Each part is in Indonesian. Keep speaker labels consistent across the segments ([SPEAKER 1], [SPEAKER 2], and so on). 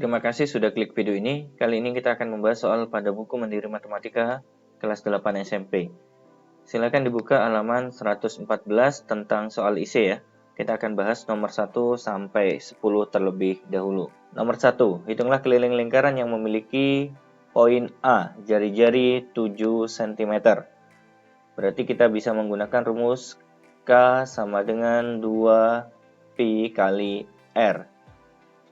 [SPEAKER 1] Terima kasih sudah klik video ini. Kali ini kita akan membahas soal pada buku Mandiri Matematika kelas 8 SMP. Silakan dibuka halaman 114 tentang soal IC ya. Kita akan bahas nomor 1 sampai 10 terlebih dahulu. Nomor 1, hitunglah keliling lingkaran yang memiliki poin A, jari-jari 7 cm. Berarti kita bisa menggunakan rumus K sama dengan 2 Pi kali R.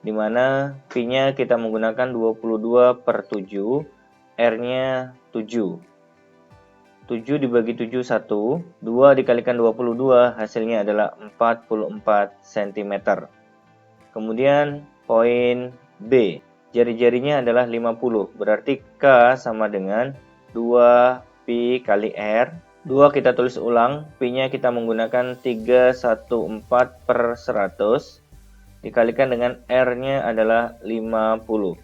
[SPEAKER 1] Di mana Pi-nya kita menggunakan 22/7, R-nya 7. 7 dibagi 7, 1. 2 dikalikan 22, hasilnya adalah 44 cm. Kemudian poin B, jari-jarinya adalah 50. Berarti K sama dengan 2 Pi kali R. 2 kita tulis ulang, Pi-nya kita menggunakan 314/100. Dikalikan dengan R-nya adalah 50.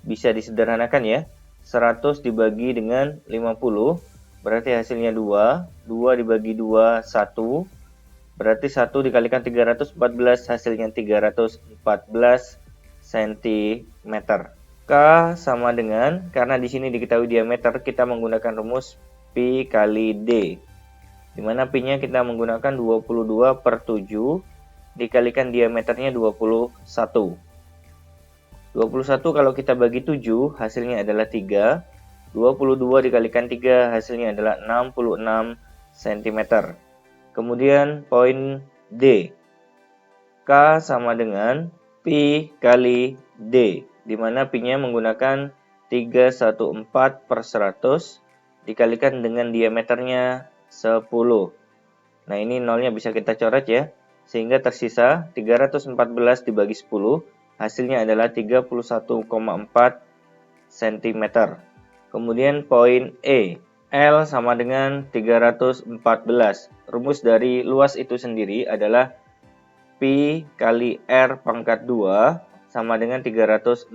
[SPEAKER 1] Bisa disederhanakan ya. 100 dibagi dengan 50, berarti hasilnya 2. 2 dibagi 2, 1. Berarti 1 dikalikan 314, hasilnya 314 cm. K sama dengan, karena di sini diketahui diameter, kita menggunakan rumus Pi kali D. Dimana Pi-nya kita menggunakan 22/7. Dikalikan diameternya 21. 21 kalau kita bagi 7, hasilnya adalah 3. 22 dikalikan 3, hasilnya adalah 66 cm. Kemudian poin D. K sama dengan Pi kali D, di mana Pi-nya menggunakan 314/100 dikalikan dengan diameternya 10. Nah, ini nolnya bisa kita coret ya. Sehingga tersisa 314 dibagi 10, hasilnya adalah 31,4 cm. Kemudian poin E, L sama dengan 314. Rumus dari luas itu sendiri adalah Pi kali R pangkat 2 sama dengan 314.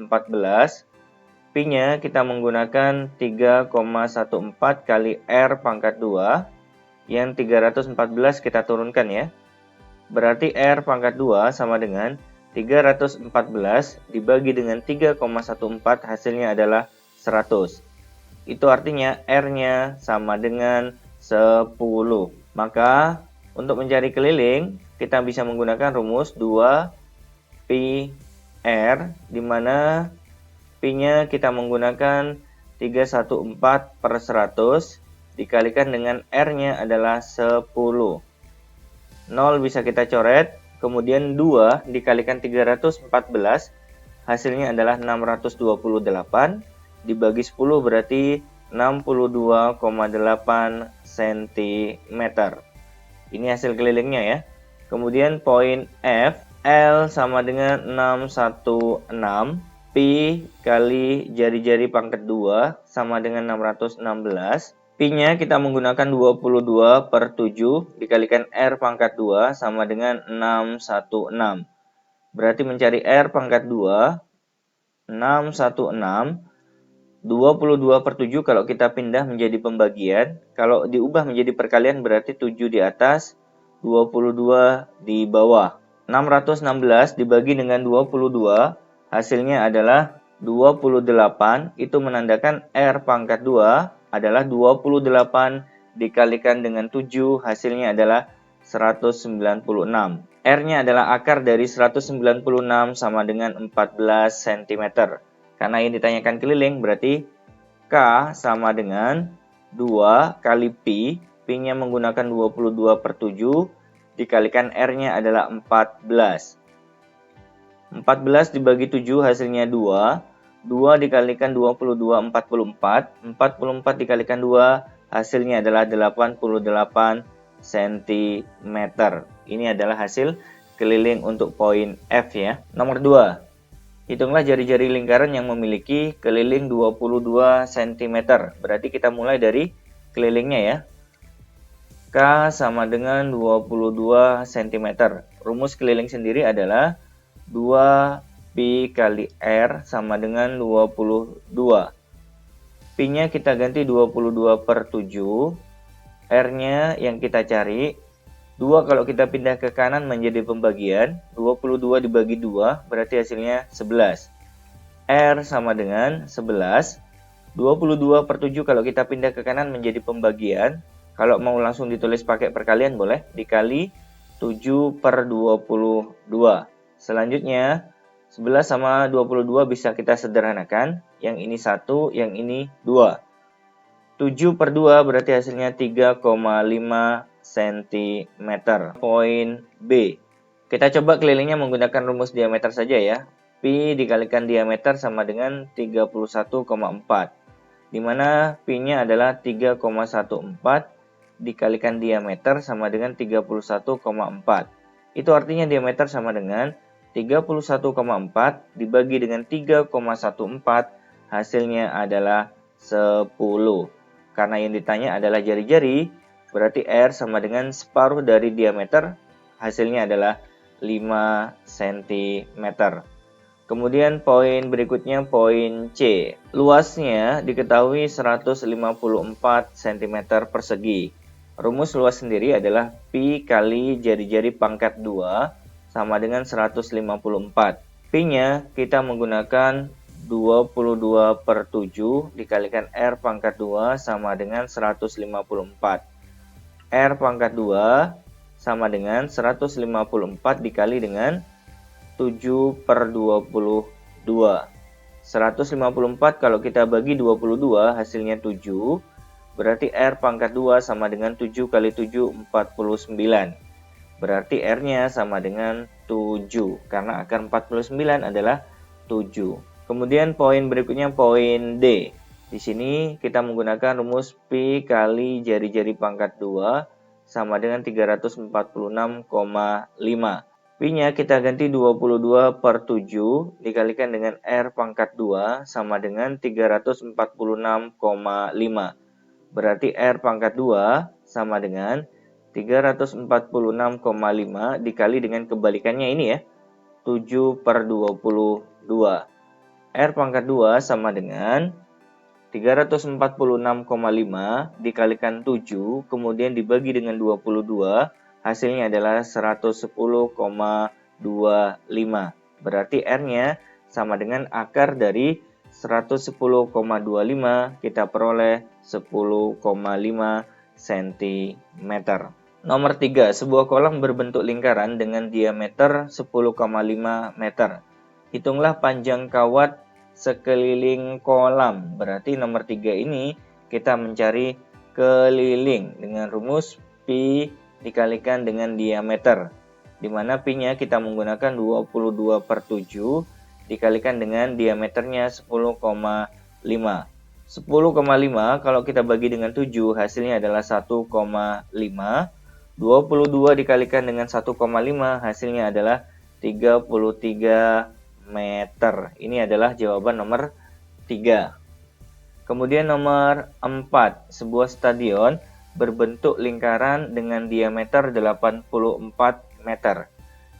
[SPEAKER 1] Pi-nya kita menggunakan 3,14 kali R pangkat 2. Yang 314 kita turunkan ya. Berarti R pangkat 2 sama dengan 314 dibagi dengan 3,14, hasilnya adalah 100. Itu artinya R-nya sama dengan 10. Maka untuk mencari keliling, kita bisa menggunakan rumus 2 Pi R, di mana Pi-nya kita menggunakan 314/100 dikalikan dengan R-nya adalah 10. 0 bisa kita coret, kemudian 2 dikalikan 314, hasilnya adalah 628, dibagi 10 berarti 62,8 cm. Ini hasil kelilingnya ya. Kemudian poin F, L sama dengan 616, Pi kali jari-jari pangkat 2 sama dengan 616. Pi-nya kita menggunakan 22/7 dikalikan R pangkat 2 sama dengan 616. Berarti mencari R pangkat 2, 616. 22/7 kalau kita pindah menjadi pembagian. Kalau diubah menjadi perkalian berarti 7 di atas, 22 di bawah. 616 dibagi dengan 22, hasilnya adalah 28. Itu menandakan R pangkat 2 adalah 28 dikalikan dengan 7, hasilnya adalah 196. R-nya adalah akar dari 196 sama dengan 14 cm. Karena ini ditanyakan keliling, berarti K sama dengan 2 kali Pi. Pi-nya menggunakan 22/7 dikalikan R-nya adalah 14. 14 dibagi 7 hasilnya 2. 2 dikalikan 22, 44. 44 dikalikan 2, hasilnya adalah 88 cm. Ini adalah hasil keliling untuk poin F ya. Nomor 2. Hitunglah jari-jari lingkaran yang memiliki keliling 22 cm. Berarti kita mulai dari kelilingnya ya. K sama dengan 22 cm. Rumus keliling sendiri adalah 2 Pi kali R sama dengan 22. Pi-nya kita ganti 22/7. R-nya yang kita cari 2 kalau kita pindah ke kanan menjadi pembagian. 22 dibagi 2 berarti hasilnya 11. R sama dengan 11. 22/7 kalau kita pindah ke kanan menjadi pembagian. Kalau mau langsung ditulis pakai perkalian boleh, dikali 7/22. Selanjutnya 11 sama 22 bisa kita sederhanakan. Yang ini 1, yang ini 2. 7/2 berarti hasilnya 3,5 cm. Poin B. Kita coba kelilingnya menggunakan rumus diameter saja ya. Pi dikalikan diameter sama dengan 31,4. Di mana pi-nya adalah 3,14 dikalikan diameter sama dengan 31,4. Itu artinya diameter sama dengan 31,4 dibagi dengan 3,14, hasilnya adalah 10. Karena yang ditanya adalah jari-jari, berarti R sama dengan separuh dari diameter, hasilnya adalah 5 cm. Kemudian poin berikutnya poin C. Luasnya diketahui 154 cm persegi. Rumus luas sendiri adalah pi kali jari-jari pangkat 2 sama dengan 154. Pi-nya kita menggunakan 22/7 dikalikan R pangkat 2 sama dengan 154. R pangkat 2 sama dengan 154 dikali dengan 7/22. 154 kalau kita bagi 22 hasilnya 7. Berarti R pangkat 2 sama dengan 7 kali 7, 49. Berarti R-nya sama dengan 7. Karena akar 49 adalah 7. Kemudian poin berikutnya poin D. Di sini kita menggunakan rumus Pi kali jari-jari pangkat 2 sama dengan 346,5. Pi-nya kita ganti 22/7 dikalikan dengan R pangkat 2 sama dengan 346,5. Berarti R pangkat 2 sama dengan 346,5 dikali dengan kebalikannya ini ya, 7/22. R pangkat 2 sama dengan 346,5 dikalikan 7, kemudian dibagi dengan 22, hasilnya adalah 110,25. Berarti R-nya sama dengan akar dari 110,25, kita peroleh 10,5 cm. Nomor 3, sebuah kolam berbentuk lingkaran dengan diameter 10,5 meter. Hitunglah panjang kawat sekeliling kolam. Berarti nomor 3 ini kita mencari keliling dengan rumus pi dikalikan dengan diameter. Di mana pi-nya kita menggunakan 22/7 dikalikan dengan diameternya 10,5. 10,5 kalau kita bagi dengan 7 hasilnya adalah 1,5. 22 dikalikan dengan 1,5 hasilnya adalah 33 meter. Ini adalah jawaban nomor 3. Kemudian nomor 4, sebuah stadion berbentuk lingkaran dengan diameter 84 meter.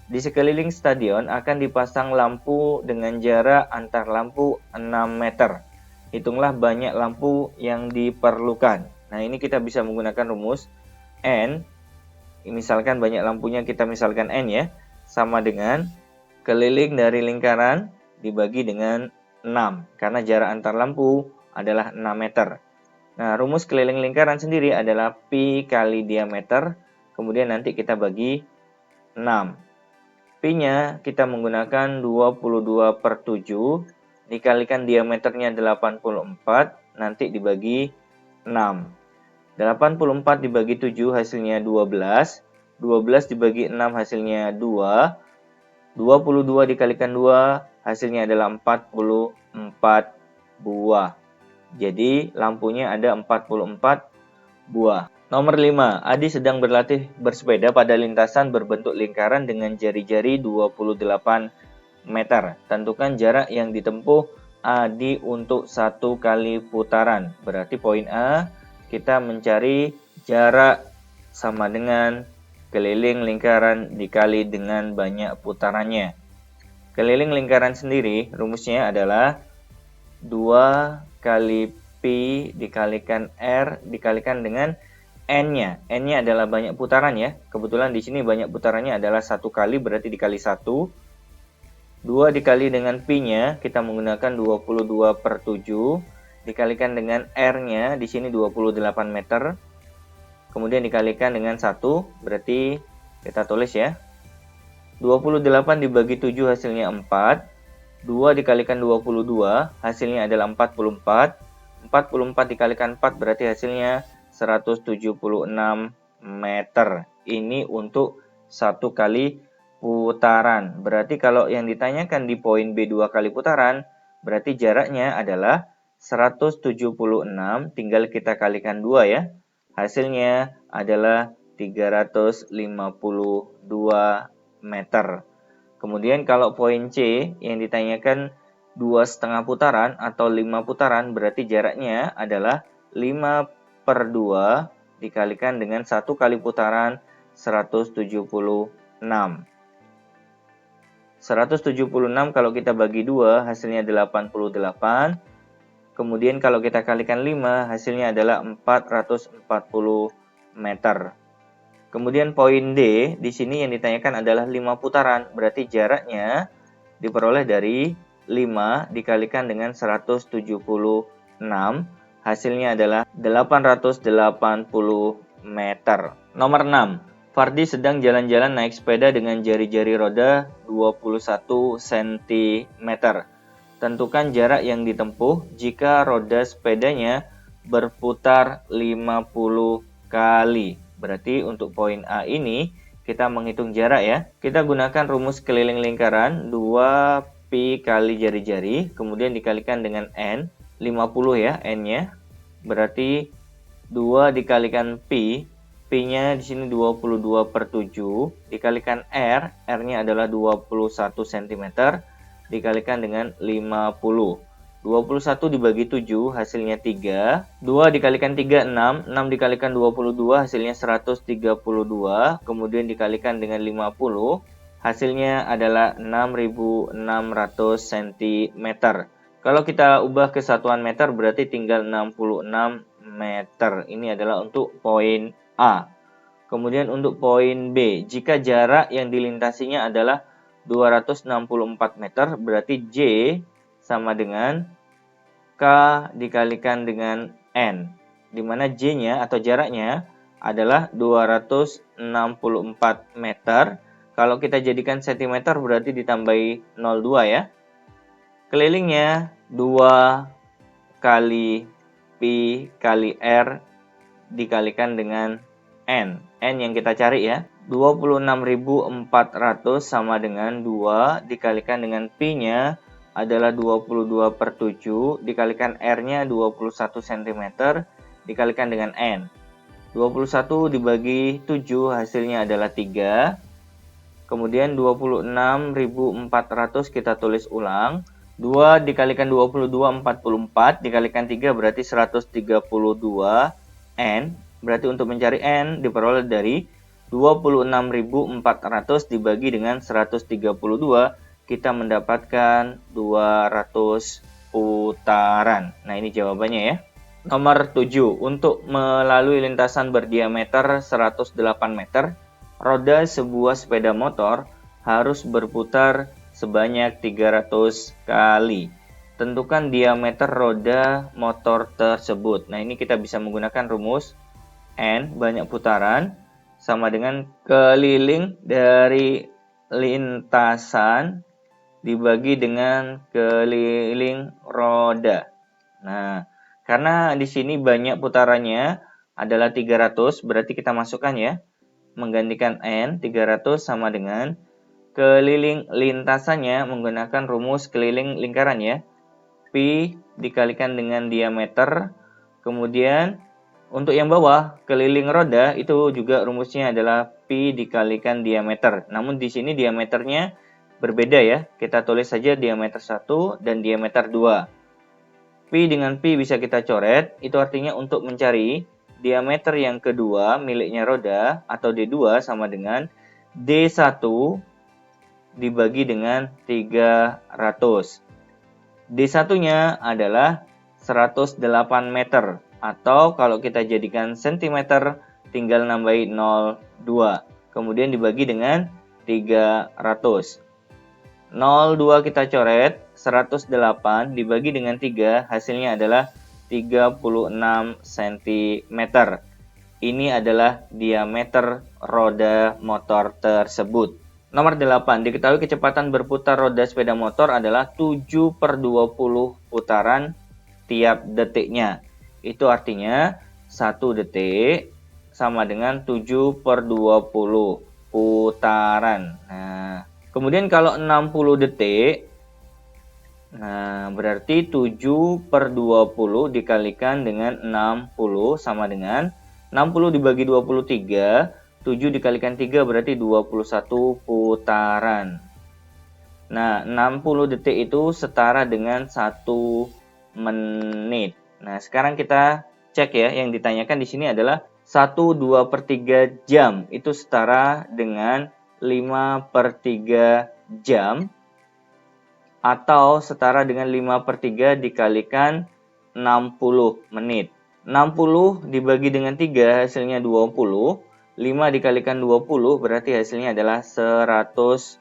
[SPEAKER 1] Di sekeliling stadion akan dipasang lampu dengan jarak antar lampu 6 meter. Hitunglah banyak lampu yang diperlukan. Nah, ini kita bisa menggunakan rumus N. Misalkan banyak lampunya kita misalkan N ya, sama dengan keliling dari lingkaran dibagi dengan 6. Karena jarak antar lampu adalah 6 meter. Nah, rumus keliling lingkaran sendiri adalah pi kali diameter, kemudian nanti kita bagi 6. Pi-nya kita menggunakan 22/7 dikalikan diameternya 84, nanti dibagi 6. 84 dibagi 7 hasilnya 12. 12 dibagi 6 hasilnya 2. 22 dikalikan 2 hasilnya adalah 44 buah. Jadi lampunya ada 44 buah. Nomor 5, Adi sedang berlatih bersepeda pada lintasan berbentuk lingkaran dengan jari-jari 28 meter. Tentukan jarak yang ditempuh Adi untuk 1 kali putaran. Berarti poin A, kita mencari jarak sama dengan keliling lingkaran dikali dengan banyak putarannya. Keliling lingkaran sendiri rumusnya adalah 2 kali pi dikalikan R dikalikan dengan N-nya. N-nya adalah banyak putaran ya. Kebetulan di sini banyak putarannya adalah 1 kali, berarti dikali 1. 2 dikali dengan pi-nya, kita menggunakan 22/7, dikalikan dengan R-nya, di sini 28 meter, kemudian dikalikan dengan 1, berarti kita tulis ya. 28 dibagi 7 hasilnya 4, 2 dikalikan 22, hasilnya adalah 44, 44 dikalikan 4 berarti hasilnya 176 meter. Ini untuk satu kali putaran. Berarti kalau yang ditanyakan di poin B 2 kali putaran, berarti jaraknya adalah 176, tinggal kita kalikan 2 ya. Hasilnya adalah 352 meter. Kemudian kalau poin C yang ditanyakan 2,5 putaran atau 5 putaran, berarti jaraknya adalah 5/2 dikalikan dengan 1 kali putaran 176. 176 kalau kita bagi 2 hasilnya 88. Kemudian kalau kita kalikan 5 hasilnya adalah 440 meter. Kemudian poin D di sini yang ditanyakan adalah 5 putaran, berarti jaraknya diperoleh dari 5 dikalikan dengan 176, hasilnya adalah 880 meter. Nomor 6. Fardi sedang jalan-jalan naik sepeda dengan jari-jari roda 21 cm. Tentukan jarak yang ditempuh jika roda sepedanya berputar 50 kali. Berarti untuk poin A ini kita menghitung jarak ya. Kita gunakan rumus keliling lingkaran 2pi kali jari-jari, kemudian dikalikan dengan N, 50 ya N-nya. Berarti 2 dikalikan pi, pi-nya di sini 22/7, dikalikan R, R-nya adalah 21 cm, dikalikan dengan 50. 21 dibagi 7 hasilnya 3. 2 dikalikan 3 6, 6 dikalikan 22 hasilnya 132, kemudian dikalikan dengan 50, hasilnya adalah 6.600 cm. Kalau kita ubah ke satuan meter berarti tinggal 66 meter. Ini adalah untuk poin A. Kemudian untuk poin B, jika jarak yang dilintasinya adalah 264 meter, berarti J sama dengan K dikalikan dengan N, di mana J-nya atau jaraknya adalah 264 meter. Kalau kita jadikan cm berarti ditambahi 02 ya. Kelilingnya 2 kali pi kali R dikalikan dengan N. N yang kita cari ya. 26.400 sama dengan 2 dikalikan dengan pi-nya adalah 22/7 dikalikan R-nya 21 cm dikalikan dengan N. 21 dibagi 7 hasilnya adalah 3. Kemudian 26.400 kita tulis ulang. 2 dikalikan 22 44 dikalikan 3 berarti 132 N. Berarti untuk mencari N diperoleh dari 26.400 dibagi dengan 132, kita mendapatkan 200 putaran. Nah, ini jawabannya ya. Nomor 7. Untuk melalui lintasan berdiameter 108 meter, roda sebuah sepeda motor harus berputar sebanyak 300 kali. Tentukan diameter roda motor tersebut. Nah, ini kita bisa menggunakan rumus N, banyak putaran, sama dengan keliling dari lintasan dibagi dengan keliling roda. Nah, karena di sini banyak putarannya adalah 300, berarti kita masukkan ya. Menggantikan N, 300 sama dengan keliling lintasannya menggunakan rumus keliling lingkaran ya. Pi dikalikan dengan diameter. Kemudian untuk yang bawah keliling roda itu juga rumusnya adalah pi dikalikan diameter. Namun di sini diameternya berbeda ya. Kita tulis saja diameter 1 dan diameter 2. Pi dengan pi bisa kita coret. Itu artinya untuk mencari diameter yang kedua miliknya roda atau D2 sama dengan D1 dibagi dengan 300. D1-nya adalah 108 meter. Atau kalau kita jadikan cm tinggal nambahi 0,2. Kemudian dibagi dengan 300. 0,2 kita coret, 108 dibagi dengan 3, hasilnya adalah 36 cm. Ini adalah diameter roda motor tersebut. Nomor 8, diketahui kecepatan berputar roda sepeda motor adalah 7/20 putaran tiap detiknya. Itu artinya 1 detik sama dengan 7/20 putaran. Nah, kemudian kalau 60 detik, nah berarti 7/20 dikalikan dengan 60 sama dengan 60 dibagi 23, 7 dikalikan 3 berarti 21 putaran. Nah, 60 detik itu setara dengan 1 menit. Nah, sekarang kita cek ya, yang ditanyakan di sini adalah 1/2/3 jam. Itu setara dengan 5/3 jam. Atau setara dengan 5/3 dikalikan 60 menit. 60 dibagi dengan 3 hasilnya 20. 5 dikalikan 20 berarti hasilnya adalah 100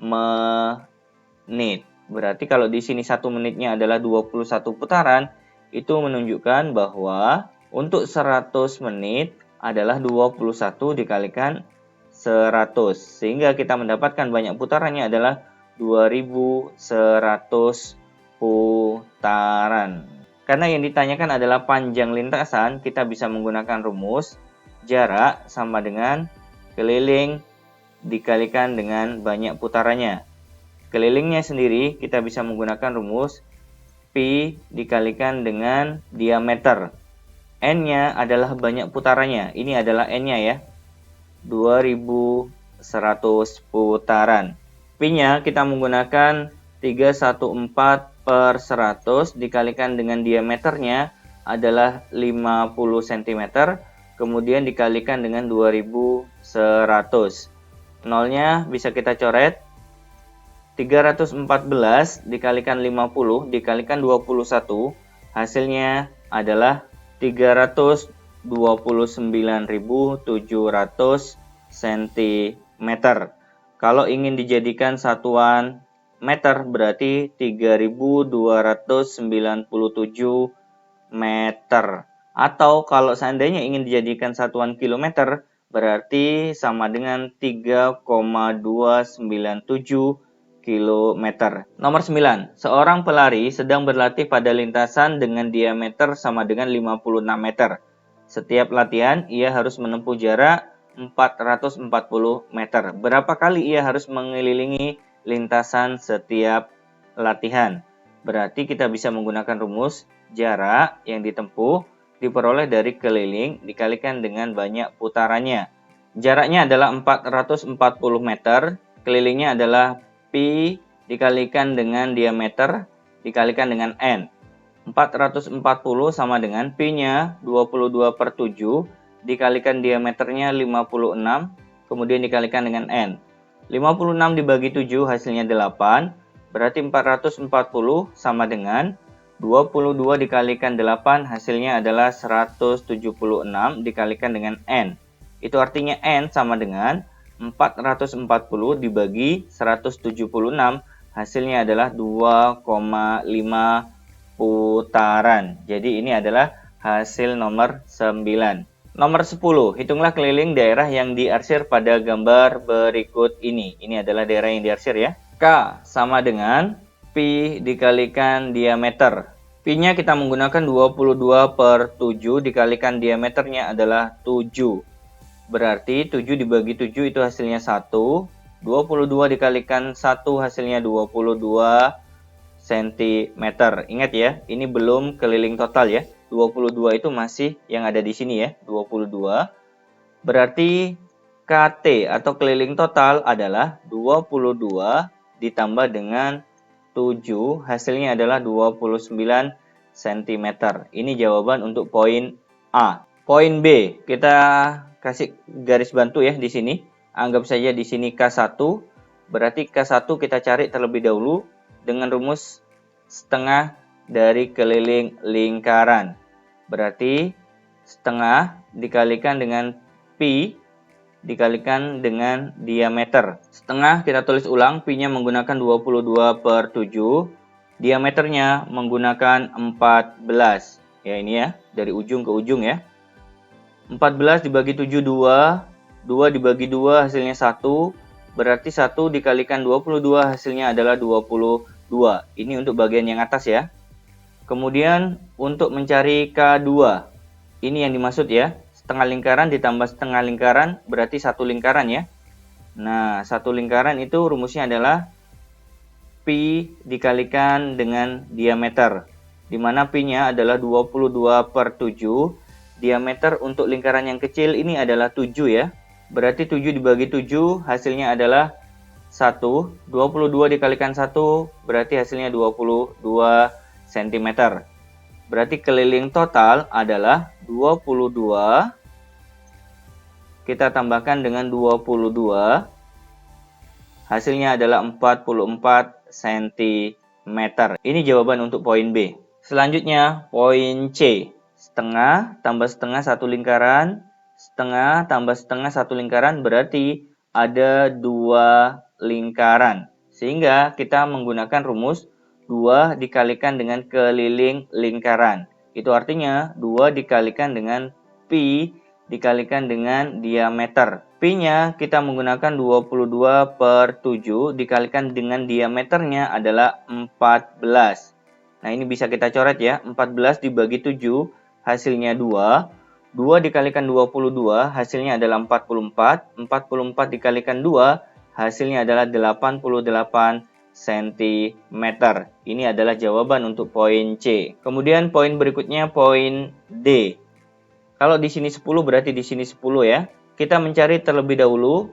[SPEAKER 1] menit. Berarti kalau di sini 1 menitnya adalah 21 putaran, itu menunjukkan bahwa untuk 100 menit adalah 21 dikalikan 100. Sehingga kita mendapatkan banyak putarannya adalah 2100 putaran. Karena yang ditanyakan adalah panjang lintasan, kita bisa menggunakan rumus jarak sama dengan keliling dikalikan dengan banyak putarannya. Kelilingnya sendiri kita bisa menggunakan rumus pi dikalikan dengan diameter. N-nya adalah banyak putarannya. Ini adalah N-nya ya. 2100 putaran. Pi-nya kita menggunakan 314/100 dikalikan dengan diameternya adalah 50 cm, kemudian dikalikan dengan 2100. Nolnya bisa kita coret. 314 dikalikan 50 dikalikan 21, hasilnya adalah 329.700 cm. Kalau ingin dijadikan satuan meter berarti 3297 meter. Atau kalau seandainya ingin dijadikan satuan kilometer berarti sama dengan 3,297 kilometer. Nomor 9. Seorang pelari sedang berlatih pada lintasan dengan diameter sama dengan 56 meter. Setiap latihan ia harus menempuh jarak 440 meter. Berapa kali ia harus mengelilingi lintasan setiap latihan? Berarti kita bisa menggunakan rumus jarak yang ditempuh diperoleh dari keliling dikalikan dengan banyak putarannya. Jaraknya adalah 440 meter, kelilingnya adalah pi dikalikan dengan diameter dikalikan dengan n. 440 sama dengan pi-nya 22/7 dikalikan diameternya 56 kemudian dikalikan dengan n. 56 dibagi 7 hasilnya 8, berarti 440 sama dengan 22 dikalikan 8 hasilnya adalah 176 dikalikan dengan n. Itu artinya n sama dengan 440 dibagi 176 hasilnya adalah 2,5 putaran. Jadi ini adalah hasil nomor 9. Nomor 10, hitunglah keliling daerah yang diarsir pada gambar berikut ini. Ini adalah daerah yang diarsir ya. K sama dengan pi dikalikan diameter. Pi-nya kita menggunakan 22/7 dikalikan diameternya adalah 7. Berarti 7 dibagi 7 itu hasilnya 1. 22 dikalikan 1 hasilnya 22 cm. Ingat ya, ini belum keliling total ya. 22 itu masih yang ada di sini ya, 22. Berarti KT atau keliling total adalah 22 ditambah dengan 7, hasilnya adalah 29 cm. Ini jawaban untuk poin A. Poin B, kita kasih garis bantu ya di sini. Anggap saja di sini K1. Berarti K1 kita cari terlebih dahulu dengan rumus setengah dari keliling lingkaran. Berarti setengah dikalikan dengan pi dikalikan dengan diameter. Setengah kita tulis ulang, pi-nya menggunakan 22/7. Diameternya menggunakan 14. Ya ini ya, dari ujung ke ujung ya. 14 dibagi 7 2. 2 dibagi 2 hasilnya 1. Berarti 1 dikalikan 22 hasilnya adalah 22. Ini untuk bagian yang atas ya. Kemudian untuk mencari K2. Ini yang dimaksud ya. Setengah lingkaran ditambah setengah lingkaran berarti satu lingkaran ya. Nah, satu lingkaran itu rumusnya adalah pi dikalikan dengan diameter. Di mana pi-nya adalah 22/7. Diameter untuk lingkaran yang kecil ini adalah 7 ya. Berarti 7 dibagi 7 hasilnya adalah 1. 22 dikalikan 1 berarti hasilnya 22 cm. Berarti keliling total adalah 22. Kita tambahkan dengan 22. Hasilnya adalah 44 cm. Ini jawaban untuk poin B. Selanjutnya poin C. Setengah tambah setengah satu lingkaran. Setengah tambah setengah satu lingkaran berarti ada 2 lingkaran. Sehingga kita menggunakan rumus 2 dikalikan dengan keliling lingkaran. Itu artinya 2 dikalikan dengan pi dikalikan dengan diameter. Pi-nya kita menggunakan 22/7 dikalikan dengan diameternya adalah 14. Nah ini bisa kita coret ya. 14 dibagi 7 hasilnya 2. 2 dikalikan 22 hasilnya adalah 44. 44 dikalikan 2 hasilnya adalah 88 cm. Ini adalah jawaban untuk poin C. Kemudian poin berikutnya poin D. Kalau di sini 10 berarti di sini 10 ya. Kita mencari terlebih dahulu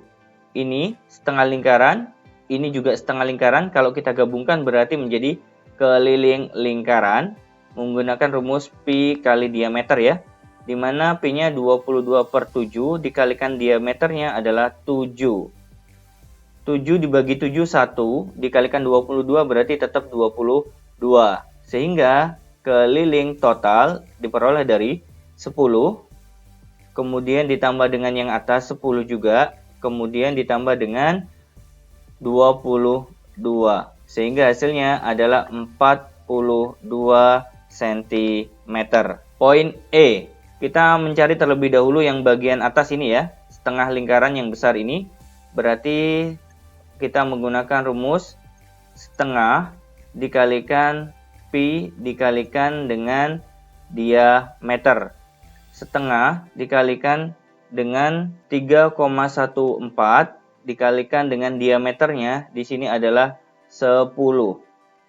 [SPEAKER 1] ini setengah lingkaran, ini juga setengah lingkaran. Kalau kita gabungkan berarti menjadi keliling lingkaran menggunakan rumus pi kali diameter ya. Di mana pi-nya 22/7 dikalikan diameternya adalah 7. 7 dibagi 7 1, dikalikan 22 berarti tetap 22. Sehingga keliling total diperoleh dari 10, kemudian ditambah dengan yang atas 10 juga, kemudian ditambah dengan 22. Sehingga hasilnya adalah 42 cm. Poin E. Kita mencari terlebih dahulu yang bagian atas ini ya, setengah lingkaran yang besar ini. Berarti kita menggunakan rumus setengah dikalikan pi dikalikan dengan diameter. Setengah dikalikan dengan 3,14 dikalikan dengan diameternya di sini adalah 10.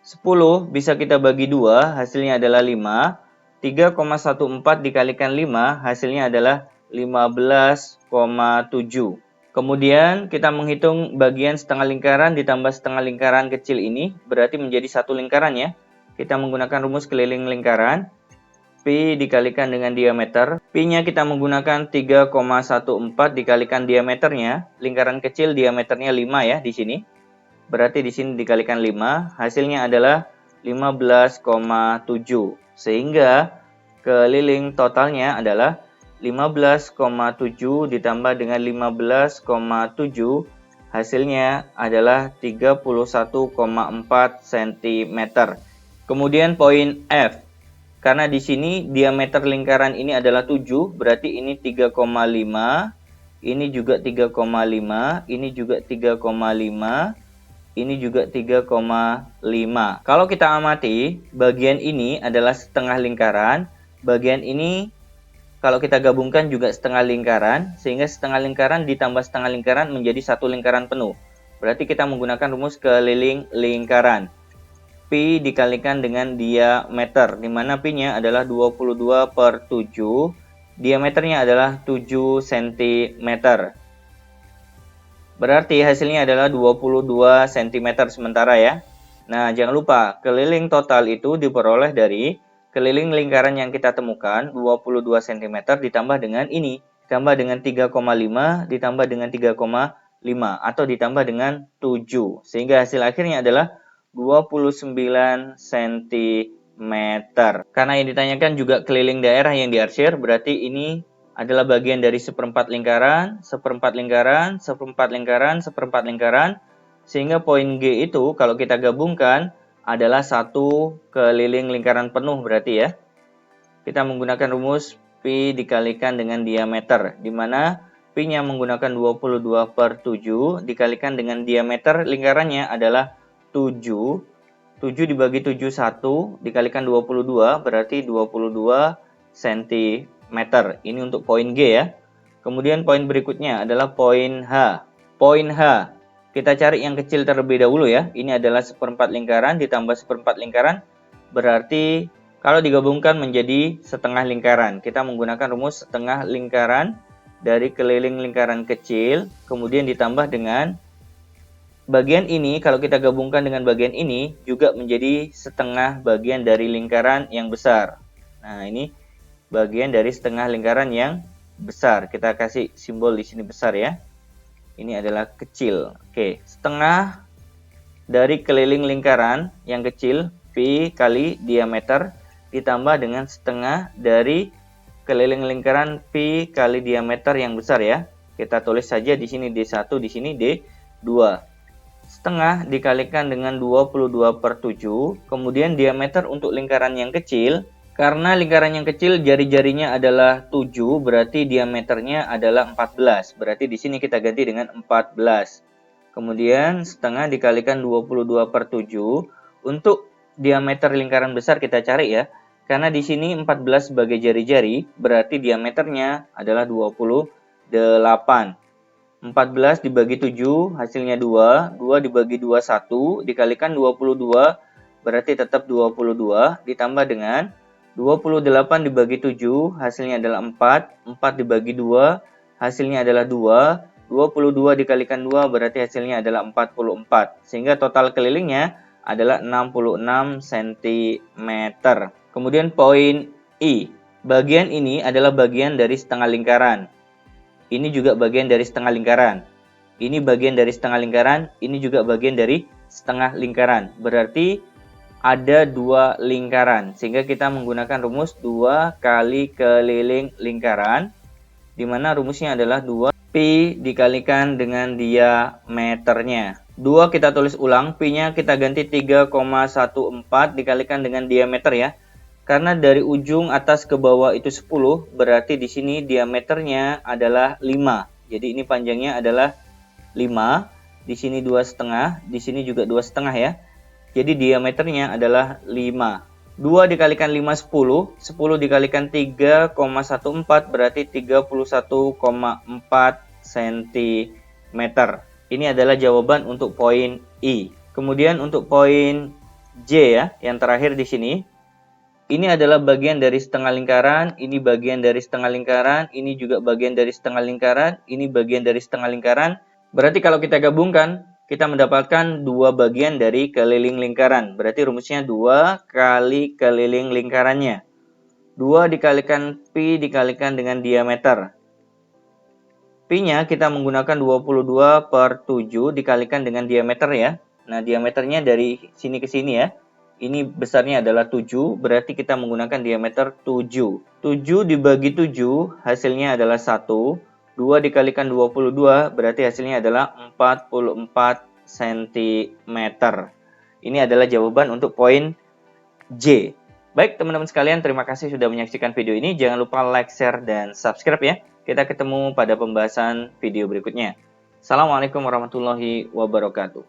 [SPEAKER 1] 10 bisa kita bagi 2, hasilnya adalah 5. 3,14 dikalikan 5 hasilnya adalah 15,7. Kemudian kita menghitung bagian setengah lingkaran ditambah setengah lingkaran kecil ini berarti menjadi satu lingkaran ya. Kita menggunakan rumus keliling lingkaran. Pi dikalikan dengan diameter. Pi-nya kita menggunakan 3,14 dikalikan diameternya. Lingkaran kecil diameternya 5 ya di sini. Berarti di sini dikalikan 5, hasilnya adalah 15,7. Sehingga keliling totalnya adalah 15,7 ditambah dengan 15,7 hasilnya adalah 31,4 cm. Kemudian poin F. Karena di sini diameter lingkaran ini adalah 7, berarti ini 3,5, ini juga 3,5, ini juga 3,5, ini juga 3,5. Kalau kita amati, bagian ini adalah setengah lingkaran, bagian ini kalau kita gabungkan juga setengah lingkaran, sehingga setengah lingkaran ditambah setengah lingkaran menjadi satu lingkaran penuh. Berarti kita menggunakan rumus keliling lingkaran. Pi dikalikan dengan diameter, di mana pi-nya adalah 22/7, diameternya adalah 7 cm. Berarti hasilnya adalah 22 cm sementara ya. Nah, jangan lupa keliling total itu diperoleh dari keliling lingkaran yang kita temukan 22 cm ditambah dengan ini, ditambah dengan 3,5 ditambah dengan 3,5 atau ditambah dengan 7. Sehingga hasil akhirnya adalah 29 cm. Karena yang ditanyakan juga keliling daerah yang diarsir, berarti ini adalah bagian dari seperempat lingkaran, seperempat lingkaran, seperempat lingkaran, seperempat lingkaran. Sehingga poin G itu kalau kita gabungkan adalah satu keliling lingkaran penuh berarti ya. Kita menggunakan rumus Pi dikalikan dengan diameter, di mana Pi-nya menggunakan 22/7 dikalikan dengan diameter lingkarannya adalah 7. 7 dibagi 7 1 dikalikan 22 berarti 22 cm. Ini untuk poin G ya. Kemudian poin berikutnya adalah poin H. Poin H, kita cari yang kecil terlebih dahulu ya. Ini adalah seperempat lingkaran ditambah seperempat lingkaran. Berarti kalau digabungkan menjadi setengah lingkaran. Kita menggunakan rumus setengah lingkaran dari keliling lingkaran kecil. Kemudian ditambah dengan bagian ini, kalau kita gabungkan dengan bagian ini, juga menjadi setengah bagian dari lingkaran yang besar. Nah, ini bagian dari setengah lingkaran yang besar. Kita kasih simbol di sini besar ya. Ini adalah kecil. Oke, setengah dari keliling lingkaran yang kecil, Pi kali diameter, ditambah dengan setengah dari keliling lingkaran Pi kali diameter yang besar ya. Kita tulis saja di sini D1, di sini D2. Setengah dikalikan dengan 22/7, kemudian diameter untuk lingkaran yang kecil. Karena lingkaran yang kecil jari-jarinya adalah 7, berarti diameternya adalah 14. Berarti di sini kita ganti dengan 14. Kemudian setengah dikalikan 22/7. Untuk diameter lingkaran besar kita cari ya. Karena di sini 14 sebagai jari-jari, berarti diameternya adalah 28. 14 dibagi 7 hasilnya 2. 2 dibagi 2 1 dikalikan 22 berarti tetap 22 ditambah dengan 28 dibagi 7 hasilnya adalah 4. 4 dibagi 2 hasilnya adalah 2. 22 dikalikan 2 berarti hasilnya adalah 44. Sehingga total kelilingnya adalah 66 cm. Kemudian poin I. Bagian ini adalah bagian dari setengah lingkaran. Ini juga bagian dari setengah lingkaran. Ini bagian dari setengah lingkaran. Ini juga bagian dari setengah lingkaran. Berarti ada dua lingkaran. Sehingga kita menggunakan rumus 2 kali keliling lingkaran. Di mana rumusnya adalah 2 Pi dikalikan dengan diameternya. 2 kita tulis ulang. Pi-nya kita ganti 3,14 dikalikan dengan diameter ya. Karena dari ujung atas ke bawah itu 10, berarti di sini diameternya adalah 5. Jadi ini panjangnya adalah 5. Di sini 2,5, di sini juga 2,5 ya. Jadi diameternya adalah 5. 2 dikalikan 5 10, 10 dikalikan 3,14 berarti 31,4 cm. Ini adalah jawaban untuk poin I. Kemudian untuk poin J ya, yang terakhir di sini. Ini adalah bagian dari setengah lingkaran, ini bagian dari setengah lingkaran, ini juga bagian dari setengah lingkaran, ini bagian dari setengah lingkaran. Berarti kalau kita gabungkan, kita mendapatkan dua bagian dari keliling lingkaran. Berarti rumusnya 2 kali keliling lingkarannya. 2 dikalikan Pi dikalikan dengan diameter. Pi-nya kita menggunakan 22/7 dikalikan dengan diameter ya. Nah, diameternya dari sini ke sini ya. Ini besarnya adalah 7, berarti kita menggunakan diameter 7. 7 dibagi 7, hasilnya adalah 1. 2 dikalikan 22, berarti hasilnya adalah 44 cm. Ini adalah jawaban untuk poin J. Baik teman-teman sekalian, terima kasih sudah menyaksikan video ini. Jangan lupa like, share, dan subscribe ya. Kita ketemu pada pembahasan video berikutnya. Assalamualaikum warahmatullahi wabarakatuh.